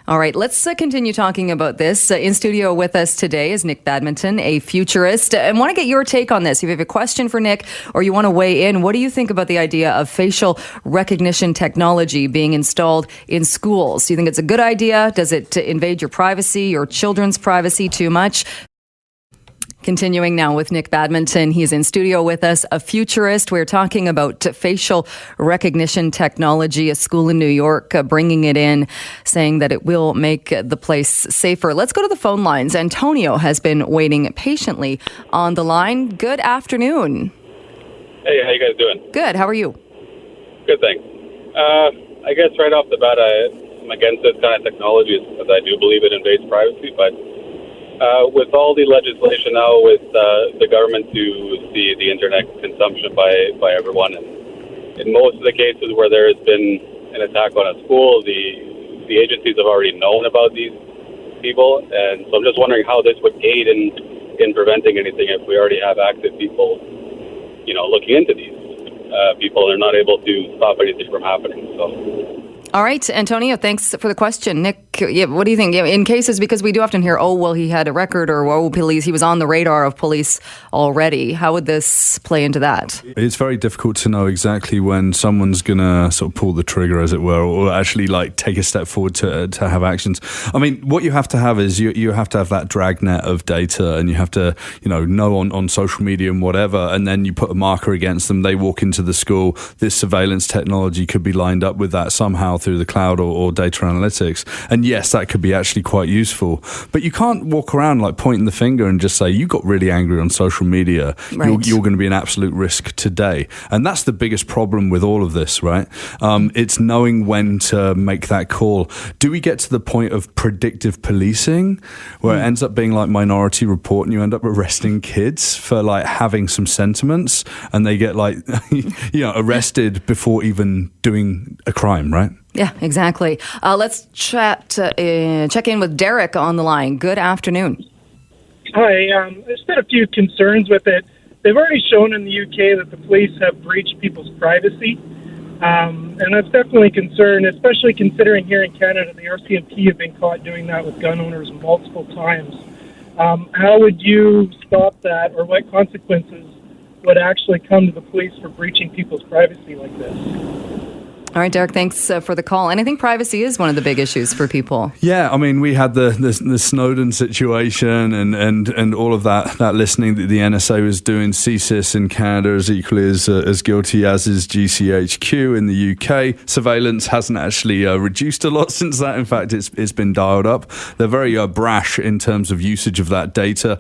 All right, let's continue talking about this. In studio with us today is Nikolas Badminton, a futurist. And want to get your take on this. If you have a question for Nick or you want to weigh in, what do you think about the idea of facial recognition technology being installed in schools? Do you think it's a good idea? Does it invade your privacy, your children's privacy too much? Continuing now with Nikolas Badminton. He's in studio with us, a futurist. We're talking about facial recognition technology, a school in New York bringing it in, saying that it will make the place safer. Let's go to the phone lines. Antonio has been waiting patiently on the line. Good afternoon. Hey, how you guys doing? Good. How are you? Good, thanks. I guess right off the bat, I'm against this kind of technology because I do believe it invades privacy, but with all the legislation now with the government to see the internet consumption by everyone, and in most of the cases where there has been an attack on a school, the agencies have already known about these people, and so I'm just wondering how this would aid in preventing anything if we already have active people, looking into these people and are not able to stop anything from happening. So. All right, Antonio, thanks for the question. Nick, what do you think? In cases, because we do often hear, he had a record, or police, he was on the radar of police already. How would this play into that? It's very difficult to know exactly when someone's going to sort of pull the trigger, as it were, or actually take a step forward to have actions. I mean, what you have to have is you have to have that dragnet of data, and you have to, know on social media and whatever, and then you put a marker against them. They walk into the school. This surveillance technology could be lined up with that somehow through the cloud or data analytics. And yes, that could be actually quite useful. But you can't walk around pointing the finger and just say, you got really angry on social media. Right. You're going to be an absolute risk today. And that's the biggest problem with all of this, right? It's knowing when to make that call. Do we get to the point of predictive policing where it ends up being like Minority Report and you end up arresting kids for having some sentiments and they get arrested before even doing a crime, right? Yeah, exactly. Let's check in with Derek on the line. Good afternoon. Hi. I just had a few concerns with it. They've already shown in the UK that the police have breached people's privacy. And that's definitely a concern, especially considering here in Canada, the RCMP have been caught doing that with gun owners multiple times. How would you stop that, or what consequences would actually come to the police for breaching people's privacy like this? All right, Derek, thanks for the call. And I think privacy is one of the big issues for people. Yeah, I mean, we had the Snowden situation and all of that listening that the NSA was doing. CSIS in Canada is equally as guilty as is GCHQ in the UK. Surveillance hasn't actually reduced a lot since that. In fact, it's been dialed up. They're very brash in terms of usage of that data.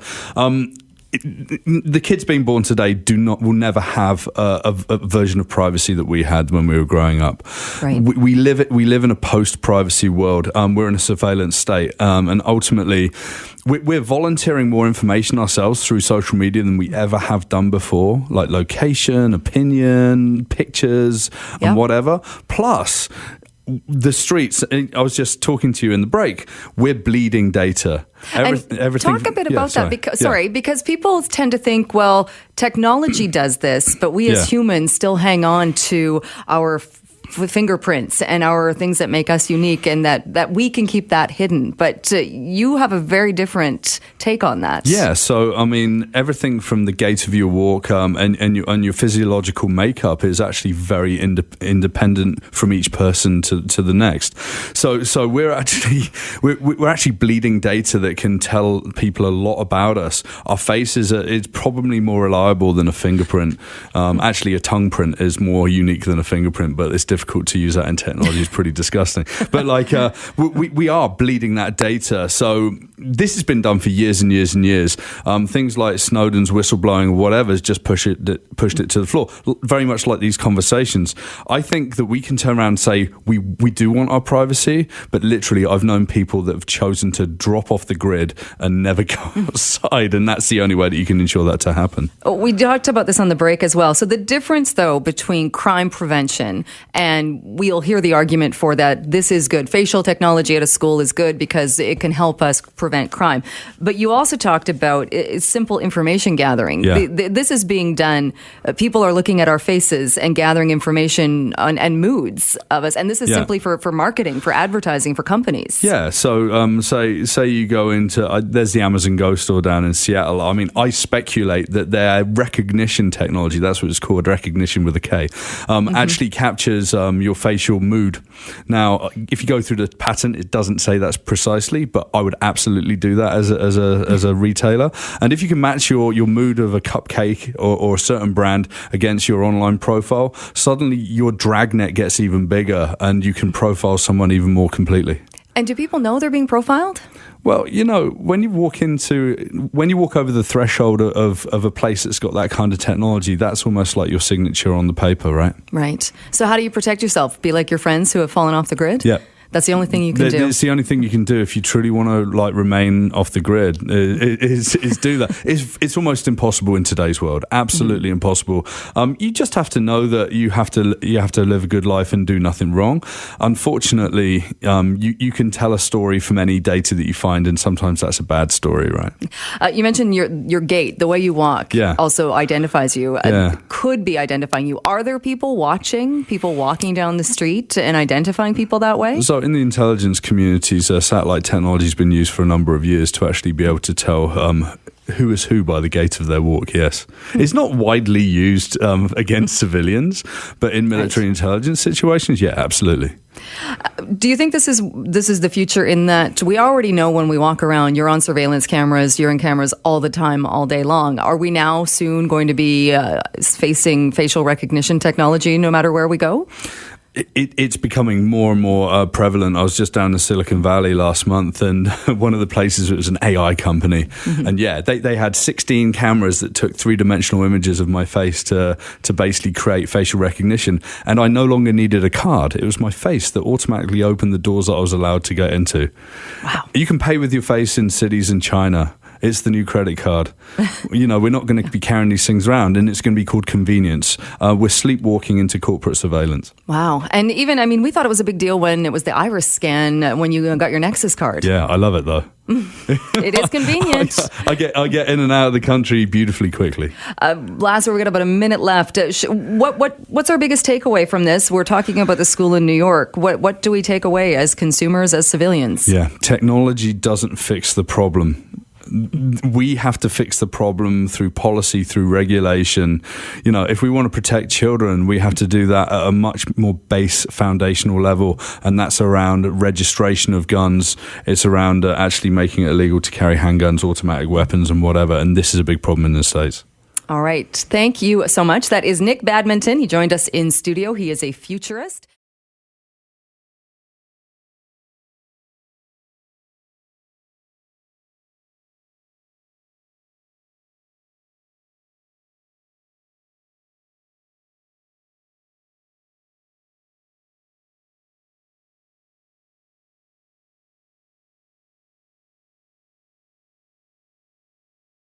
The kids being born today will never have a version of privacy that we had when we were growing up. Right. We live in a post-privacy world. We're in a surveillance state, and ultimately, we're volunteering more information ourselves through social media than we ever have done before, like location, opinion, pictures, and whatever. Plus, the streets, I was just talking to you in the break, we're bleeding data. Everything. Talk a bit about that, because people tend to think, technology does this, but we as humans still hang on to our fingerprints and our things that make us unique, and that we can keep that hidden. But you have a very different take on that. Yeah, so I mean, everything from the gait of your walk and your physiological makeup is actually very independent from each person to the next. So we're actually bleeding data that can tell people a lot about us. Our faces it's probably more reliable than a fingerprint. Actually, a tongue print is more unique than a fingerprint, but it's difficult to use that in technology. It's pretty disgusting. But we are bleeding that data. So this has been done for years and years and years. Things like Snowden's whistleblowing or whatever has just pushed it to the floor. Very much like these conversations. I think that we can turn around and say we do want our privacy, but literally I've known people that have chosen to drop off the grid and never go outside, and that's the only way that you can ensure that to happen. We talked about this on the break as well. So the difference, though, between crime prevention, and we'll hear the argument for that, this is good. Facial technology at a school is good because it can help us prevent prevent crime. But you also talked about simple information gathering. Yeah. This is being done. People are looking at our faces and gathering information and moods of us. And this is simply for marketing, for advertising, for companies. Yeah. So say you go into, there's the Amazon Go store down in Seattle. I mean, I speculate that their recognition technology, that's what it's called, recognition with a K, actually captures your facial mood. Now, if you go through the patent, it doesn't say that's precisely, but I would absolutely do that as a retailer. And if you can match your mood of a cupcake or a certain brand against your online profile, suddenly your dragnet gets even bigger and you can profile someone even more completely. And do people know they're being profiled? Well, when you walk over the threshold of a place that's got that kind of technology, that's almost like your signature on the paper, right? Right. So how do you protect yourself? Be like your friends who have fallen off the grid? Yeah. That's the only thing you can do. It's the only thing you can do if you truly want to remain off the grid. Is do that. It's almost impossible in today's world. Absolutely impossible. You just have to know that you have to live a good life and do nothing wrong. Unfortunately, you can tell a story from any data that you find, and sometimes that's a bad story, right? You mentioned your gait, the way you walk, also identifies you. Could be identifying you. Are there people walking down the street and identifying people that way? So in the intelligence communities, satellite technology has been used for a number of years to actually be able to tell who is who by the gait of their walk, yes. It's not widely used against civilians, but in military intelligence situations, yeah, absolutely. Do you think this is the future, in that we already know when we walk around, you're on surveillance cameras, you're in cameras all the time, all day long. Are we now soon going to be facing facial recognition technology no matter where we go? It's becoming more and more prevalent. I was just down in Silicon Valley last month, and one of the places, it was an AI company. And they had 16 cameras that took three-dimensional images of my face to basically create facial recognition. And I no longer needed a card. It was my face that automatically opened the doors that I was allowed to get into. Wow. You can pay with your face in cities in China. It's the new credit card. We're not going to be carrying these things around, and it's going to be called convenience. We're sleepwalking into corporate surveillance. Wow. And even, we thought it was a big deal when it was the iris scan when you got your Nexus card. Yeah, I love it though. It is convenient. I get in and out of the country beautifully quickly. Last, we've got about a minute left. What's our biggest takeaway from this? We're talking about the school in New York. What do we take away as consumers, as civilians? Yeah, technology doesn't fix the problem. We have to fix the problem through policy, through regulation. If we want to protect children, we have to do that at a much more base foundational level, and that's around registration of guns. It's around actually making it illegal to carry handguns, automatic weapons, and whatever. And this is a big problem in the States. All right. Thank you so much. That is Nick Badminton. He joined us in studio. He is a futurist.